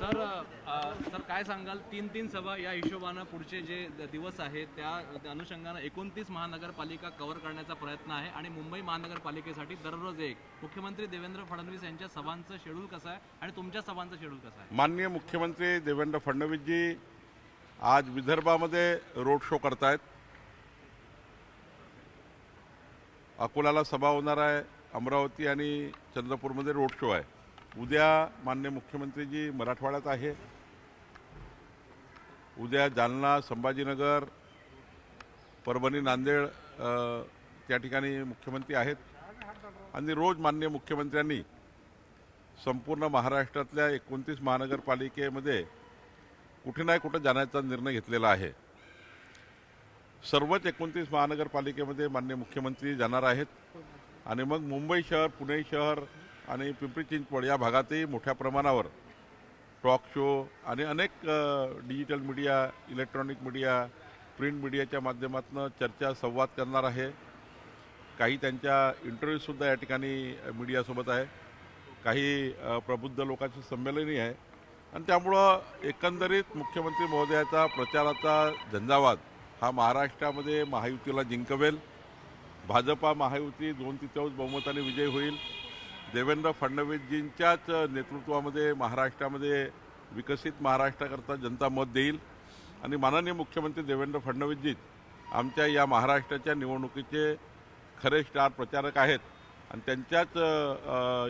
Sir काय सांगाल 3-3 सभा या हिशोबानं पुढचे जे दिवस आहेत त्या अनुषंगानं 29 महानगरपालिका कव्हर करण्याचा प्रयत्न आहे आणि मुंबई महानगरपालिकेसाठी दररोज एक मुख्यमंत्री देवेंद्र फडणवीस यांच्या सभांचं शेड्यूल कसं आहे आणि तुमच्या सभांचं शेड्यूल कसं आहे? माननीय मुख्यमंत्री देवेंद्र फडणवीसजी आज विदर्भामध्ये रोड शो करतायत. अकोल्याला सभा होणार आहे, अमरावती आणि चंद्रपूरमध्ये रोड शो आहे. उद्या माननीय मुख्यमंत्रीजी मराठवाड्यात आहे. उद्या जालना, संभाजीनगर, परभणी, नांदेड त्या ठिकाणी मुख्यमंत्री आहेत आणि रोज माननीय मुख्यमंत्र्यांनी संपूर्ण महाराष्ट्रातल्या 29 महानगरपालिकेमध्ये कुठे ना कुठे जाण्याचा निर्णय घेतलेला आहे. सर्वच 29 महानगरपालिकेमध्ये माननीय मुख्यमंत्री जाणार आहेत आणि मग मुंबई शहर, पुणे शहर आणि पिंपरी चिंचवड या भागातही मोठ्या प्रमाणावर टॉक शो आणि अनेक digital media, electronic media, print मीडियाच्या माध्यमातून चर्चा संवाद करणार आहे. काही त्यांच्या इंटरव्ह्यूसुद्धा या ठिकाणी मीडियासोबत आहे. काही प्रबुद्ध लोकांचे संमेलनही आहे आणि त्यामुळं एकंदरीत मुख्यमंत्री महोदयाचा प्रचाराचा झंझावात हा महाराष्ट्रामध्ये महायुतीला जिंकवेल. भाजपा महायुती 2/3 बहुमताने विजय होईल. देवेंद्र फडणवीसजींच्याच नेतृत्वामध्ये महाराष्ट्रामध्ये विकसित महाराष्ट्राकरता जनता मत देईल आणि माननीय मुख्यमंत्री देवेंद्र फडणवीसजीच आमच्या या महाराष्ट्राच्या निवडणुकीचे खरे स्टार प्रचारक आहेत आणि त्यांच्याच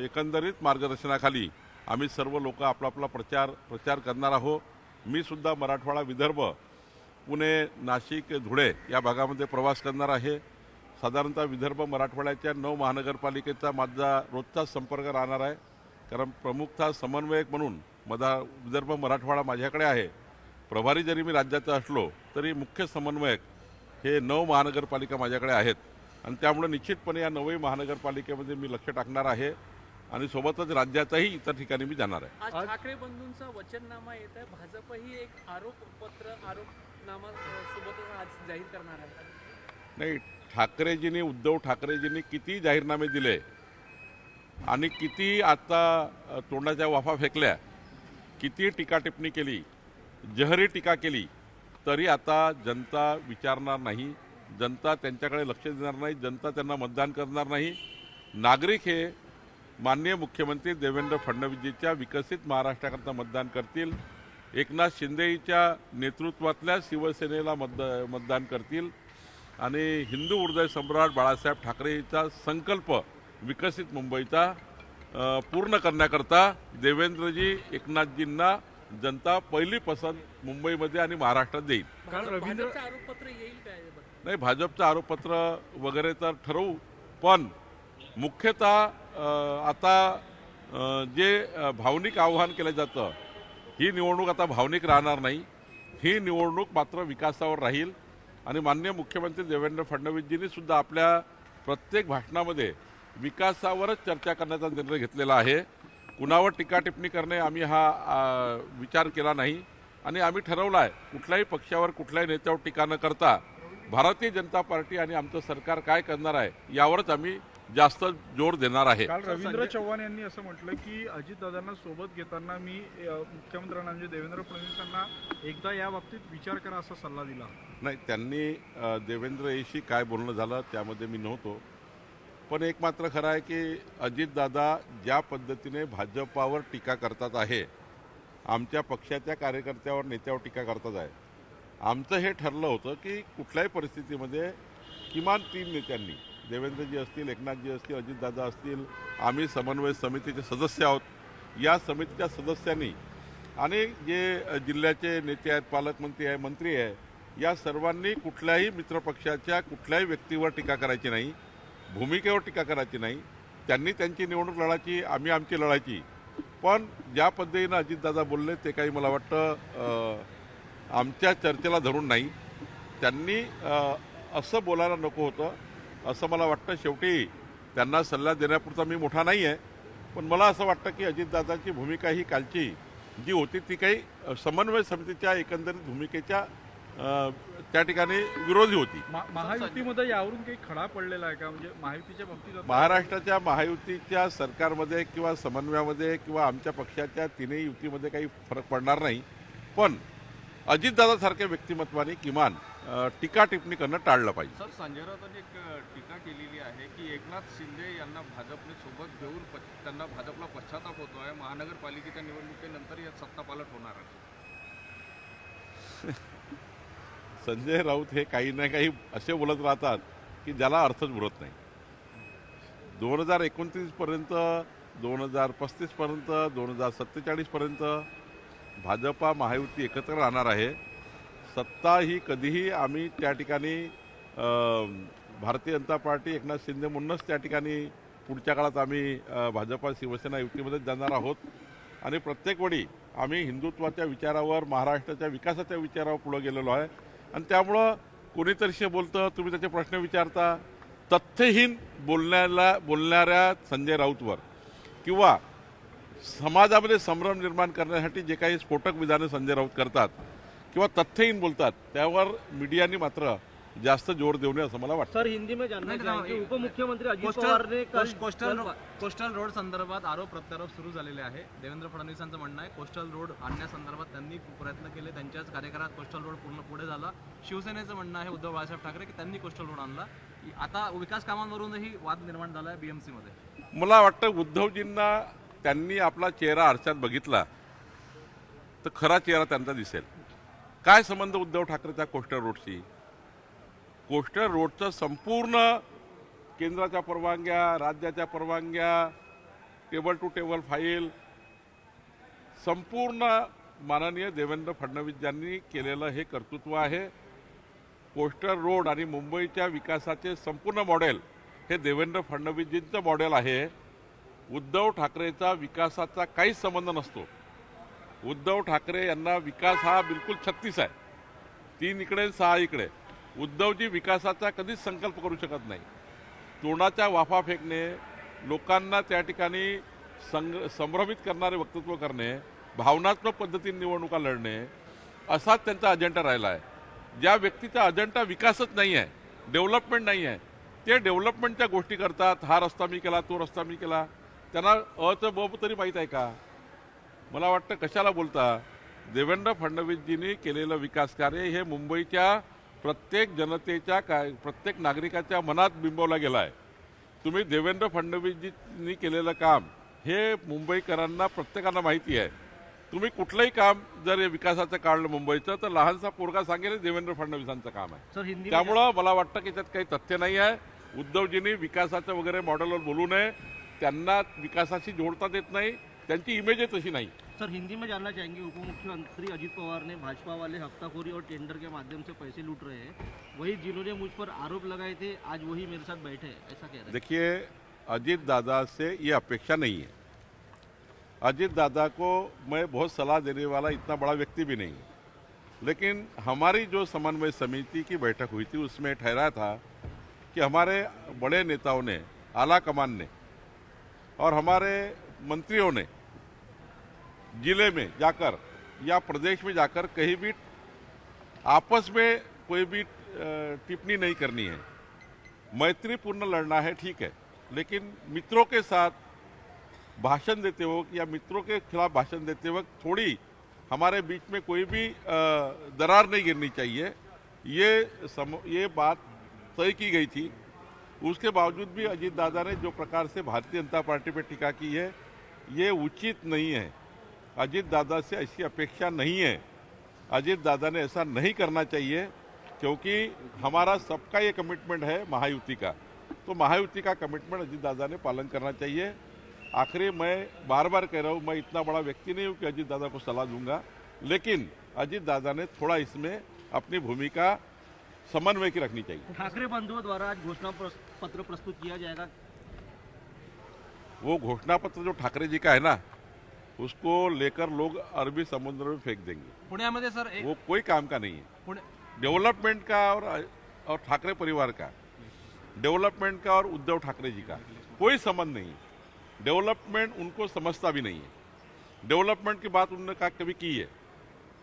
एकंदरीत मार्गदर्शनाखाली आम्ही सर्व लोक आपला प्रचार करणार आहोत. मी सुद्धा मराठवाडा, विदर्भ, पुणे, नाशिक, धुळे या भागामध्ये प्रवास करणार आहे. साधारणतः विदर्भ, मराठवाड्याच्या 9 महानगरपालिकेचा माझा रोजचाच संपर्क राहणार आहे. कारण प्रमुखतः समन्वयक म्हणून विदर्भ, मराठवाडा माझ्याकडे आहे. प्रभारी जरी मी राज्याचा असलो तरी मुख्य समन्वयक हे 9 महानगरपालिका माझ्याकडे आहेत आणि त्यामुळे निश्चितपणे या 9 महानगरपालिकेमध्ये मी लक्ष टाकणार आहे आणि सोबतच राज्याचाही इतर ठिकाणी मी जाणार आहे. आज ठाकरे बंधूंचा वचननामा येत आहे. भाजपही एक आरोपनामा सोबतच आज जाहीर करणार आहे. नाही, ठाकरेजींनी, उद्धव ठाकरेजींनी किती जाहीरनामे दिले आणि किती आता तोंडाच्या वाफा फेकल्या, किती टीका टिप्पणी केली, जहरी टीका केली, तरी आता जनता विचारणार नाही. जनता त्यांच्याकडे लक्ष देणार नाही. जनता त्यांना मतदान करणार नाही. नागरिक हे माननीय मुख्यमंत्री देवेंद्र फडणवीसजीच्या विकसित महाराष्ट्राकरता मतदान करतील. एकनाथ शिंदेच्या नेतृत्वातल्या शिवसेनेला मतदान करतील आणि हिंदू हृदय सम्राट बाळासाहेब ठाकरेंचा संकल्प विकसित मुंबईचा पूर्ण करण्याकरता देवेंद्रजी, एकनाथजींना जनता पहिली पसंत मुंबईमध्ये आणि महाराष्ट्रात देईल. भाजपचं आरोपपत्र येईल काय? नाही, भाजपचं आरोपपत्र वगैरे तर ठरवू, पण मुख्यतः आता जे भावनिक आव्हान केलं जातं, ही निवडणूक आता भावनिक राहणार नाही. ही निवडणूक मात्र विकासावर राहील आणि माननीय मुख्यमंत्री देवेंद्र फडणवीसजींनी सुद्धा आपल्या प्रत्येक भाषणामध्ये विकासावरच चर्चा करण्याचा निर्णय घेतलेला आहे. कुणावर टीका टिप्पणी करणे आम्ही हा विचार केला नाही आणि आम्ही ठरवलं आहे कुठल्याही पक्षावर, कुठल्याही नेत्यावर टीका न करता भारतीय जनता पार्टी आणि आमचं सरकार काय करणार आहे यावरच आम्ही जास्त जोर देणार आहे. काल रवींद्र चव्हाण यांनी असं म्हटलं की अजितदादांना सोबत घेताना मी मुख्यमंत्र्यांना म्हणजे देवेंद्र फडणवीसांना एकदा या बाबतीत विचार करा असा सल्ला दिला. नाही, त्यांनी देवेंद्रशी काय बोलणं झालं त्यामध्ये मी नव्हतो, पण एक मात्र खरं आहे की अजितदादा ज्या पद्धतीने भाजपावर टीका करतात आहे, आमच्या पक्षाच्या कार्यकर्त्यावर, नेत्यावर टीका करतात आहे, आमचं हे ठरलं होतं की कुठल्याही परिस्थितीमध्ये किमान 3 नेत्यांनी, देवेंद्रजी असतील, एकनाथजी असतील, अजितदादा असतील, आम्ही समन्वय समितीचे सदस्य आहोत, या समितीच्या सदस्यांनी आणि जे जिल्ह्याचे नेते आहेत, पालकमंत्री आहे, मंत्री आहे, या सर्वांनी कुठल्याही मित्रपक्षाच्या कुठल्याही व्यक्तीवर टीका करायची नाही, भूमिकेवर टीका करायची नाही. त्यांनी त्यांची निवडणूक लढायची, आम्ही आमची लढायची. पण ज्या पद्धतीनं अजितदादा बोलले ते काही मला वाटतं आमच्या चर्चेला धरून नाही. त्यांनी असं बोलायला नको होतं असं मला वाटतं. शेवटी त्यांना सल्ला देण्यापुरता मी मोठा नाही आहे, पण मला असं वाटतं की अजितदादांची भूमिका ही कालची जी होती ती काही समन्वय समितीच्या एकंदरीत भूमिकेच्या त्या ठिकाणी विरोधी होती. महायुतीमध्ये यावरून काही खडा पडलेला आहे का, म्हणजे महायुतीच्या बाबतीत महाराष्ट्राच्या महायुतीच्या सरकारमध्ये किंवा समन्वयामध्ये किंवा आमच्या पक्षाच्या तीनही युतीमध्ये काही फरक पडणार नाही, पण अजितदादासारख्या व्यक्तिमत्वाने किमान टीका टिप्पणी करणं टाळलं पाहिजे. सर, संजय राऊतांनी एक टीका केलेली आहे की एकनाथ शिंदे यांना भाजपने सोबत घेऊन त्यांना भाजपला पश्चाताप होतो आहे, महानगरपालिकेच्या निवडणुकीनंतर या सत्तापालट होणार आहे. संजय राऊत हे काही ना काही असे बोलत राहतात की ज्याला अर्थच उरत नाही. 2029 पर्यंत, 2035 पर्यंत, 2047 पर्यंत भाजपा महायुती एकत्र राहणार आहे. सत्ता ही कधीही आम्ही त्या ठिकाणी भारतीय जनता पार्टी एकनाथ शिंदे म्हणूनच त्या ठिकाणी पुढच्या काळात आम्ही भाजपा शिवसेना युतीमध्ये जाणार आहोत आणि प्रत्येक वेळी आम्ही हिंदुत्वाच्या विचारावर, महाराष्ट्राच्या विकासाच्या विचारावर पुढे गेलेलो आहे. आणि त्यामुळं कोणीतरी बोलतं, तुम्ही त्याचे प्रश्न विचारता, तथ्यहीन बोलणाऱ्या संजय राऊतवर किंवा समाजामध्ये संभ्रम निर्माण करण्यासाठी जे काही स्फोटक विधाने संजय राऊत करतात किंवा तथ्यहीन बोलतात, त्यावर मीडियानी मात्र जास्त जोर देऊ नये असं मला वाटतं. सर, हिंदी में जानना चाहेंगे, उपमुख्यमंत्री अजित कोस्टल पवार ने कोस्टल रोड संदर्भात आरोप प्रत्यारोप सुरू झालेले आहे. देवेंद्र फडणवीसांचं म्हणणं आहे कोस्टल रोड आणण्यासंदर्भात त्यांनी प्रयत्न केले, त्यांच्याच कार्यकाळात कोस्टल रोड पूर्ण पुढे झाला. शिवसेनेचं म्हणणं आहे उद्धव बाळासाहेब ठाकरे की त्यांनी कोस्टल रोड आणला. आता विकास कामांवरूनही वाद निर्माण झाला आहे BMC मध्ये. मला वाटतं उद्धवजींना त्यांनी आपला चेहरा आरशात बघितला तर खरा चेहरा त्यांचा दिसेल. काय संबंध उद्धव ठाकरेचा कोस्टल रोडशी? कोस्टल रोडचं संपूर्ण केंद्राच्या परवानग्या, राज्याच्या परवानग्या, टेबल टू टेबल फाईल संपूर्ण माननीय देवेंद्र फडणवीस यांनी केलेलं हे कर्तृत्व आहे. कोस्टल रोड आणि मुंबईच्या विकासाचे संपूर्ण मॉडेल हे देवेंद्र फडणवीसजींचं मॉडेल आहे. उद्धव ठाकरेचा विकासाचा काहीच संबंध नसतो. उद्धव ठाकरे यांना विकास हा बिलकुल 36 आहे, 3 इकडे 6 इकडे. उद्धवजी विकासाचा कधीच संकल्प करू शकत नाही. तोंडाच्या वाफा फेकणे, लोकांना त्या ठिकाणी संभ्रमित करणारे वक्तृत्व करणे, भावनात्मक पद्धतीने निवडणुका लढणे असाच त्यांचा अजेंडा राहिला आहे. ज्या व्यक्तीचा अजेंडा विकासच नाही आहे, डेव्हलपमेंट नाही आहे, ते डेव्हलपमेंटच्या गोष्टी करतात. हा रस्ता मी केला, तो रस्ता मी केला. त्यांना अचं ब तरी माहीत आहे का? मला वाटतं कशाला बोलता. देवेंद्र फडणवीसजींनी केलेलं विकास कार्य हे मुंबईच्या प्रत्येक जनतेच्या प्रत्येक नागरिकाच्या मनात बिंबवला गेला आहे. तुम्ही देवेंद्र फडणवीसजींनी केलेलं काम हे मुंबईकरांना प्रत्येकाला माहिती आहे. तुम्ही कुठलंही काम जर हे विकासाचं काढलं मुंबईचं तर लहानसा पोरगा सांगेल देवेंद्र फडणवीसांचं काम आहे. सर, हिंदी त्यामुळं मला वाटतं की त्यात काही तथ्य नाही आहे. उद्धवजींनी विकासाचं वगैरे मॉडेलवर बोलू नये. त्यांना विकासाशी जोडता देत नाही, त्यांची इमेज तशी नाही. सर, हिंदी में जानना चाहेंगे, उपमुख्यमंत्री अजित पवार ने भाजपा वाले हफ्ताखोरी और टेंडर के माध्यम से पैसे लूट रहे हैं, वही जिन्होंने मुझ पर आरोप लगाए थे आज वही मेरे साथ बैठे हैं, ऐसा कह रहे हैं. देखिए, अजीत दादा से ये अपेक्षा नहीं है. अजीत दादा को मैं बहुत सलाह देने वाला इतना बड़ा व्यक्ति भी नहीं, लेकिन हमारी जो समन्वय समिति की बैठक हुई थी उसमें ठहरा था कि हमारे बड़े नेताओं ने, आला कमान ने और हमारे मंत्रियों ने जिले में जाकर या प्रदेश में जाकर कहीं भी आपस में कोई भी टिप्पणी नहीं करनी है. मैत्रीपूर्ण लड़ना है, ठीक है, लेकिन मित्रों के साथ भाषण देते वक्त या मित्रों के खिलाफ भाषण देते वक्त थोड़ी हमारे बीच में कोई भी दरार नहीं गिरनी चाहिए. ये बात तय की गई थी. उसके बावजूद भी अजीत दादा ने जो प्रकार से भारतीय जनता पार्टी पर टीका की है ये उचित नहीं है. अजीत दादा से ऐसी अपेक्षा नहीं है. अजीत दादा ने ऐसा नहीं करना चाहिए क्योंकि हमारा सबका ये कमिटमेंट है महायुति का. तो महायुति का कमिटमेंट अजीत दादा ने पालन करना चाहिए. आखिरी मैं बार बार कह रहा हूँ, मैं इतना बड़ा व्यक्ति नहीं हूँ कि अजीत दादा को सलाह दूंगा, लेकिन अजीत दादा ने थोड़ा इसमें अपनी भूमिका समन्वय की रखनी चाहिए. ठाकरे बंधुओं द्वारा आज घोषणा पत्र प्रस्तुत किया जाएगा. वो घोषणा पत्र जो ठाकरे जी का है ना, उसको लेकर लोग अरबी समुद्र में फेंक देंगे. पुण्यामध्ये सर वो कोई काम का नहीं है. डेवलपमेंट का और ठाकरे परिवार का, डेवलपमेंट का और उद्धव ठाकरे जी का कोई संबंध नहीं है. डेवलपमेंट उनको समझता भी नहीं है. डेवलपमेंट की बात उन्होंने कभी की है.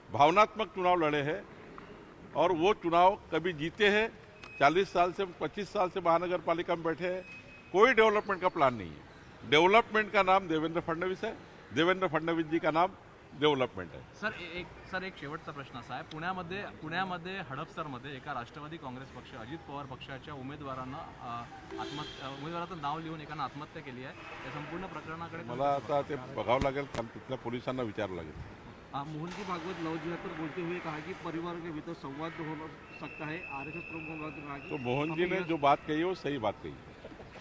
भावनात्मक चुनाव लड़े हैं. और वो चुनाव कभी जीते हैं, 40 साल से 25 साल से महानगर पालिका में बैठे हैं, कोई डेवलपमेंट का प्लान नहीं है। डेवलपमेंट का नाम देवेंद्र फडणवीस है, देवेंद्र फडणवीस जी का नाम डेव्हलपमेंट आहे। सर एक शेवटचा प्रश्न असा आहे, पुण्यामध्ये हडपसरमध्ये एका राष्ट्रवादी काँग्रेस पक्ष अजित पवार पक्षाच्या उमेदवाराचं नाव लिहून एकानं आत्महत्या केली आहे। या संपूर्ण प्रकरणाकडे मला आता ते बघावं लागेल, कारण तिथल्या पोलिसांना विचारावं लागेल। मोहन जी भागवत लव जिहाद पर बोलते हुए कहा कि परिवार के भीतर संवाद हो सकता है। आरएसएस प्रमुख ने कहा कि तो मोहन जी ने जो बात कही वो सही बात कही।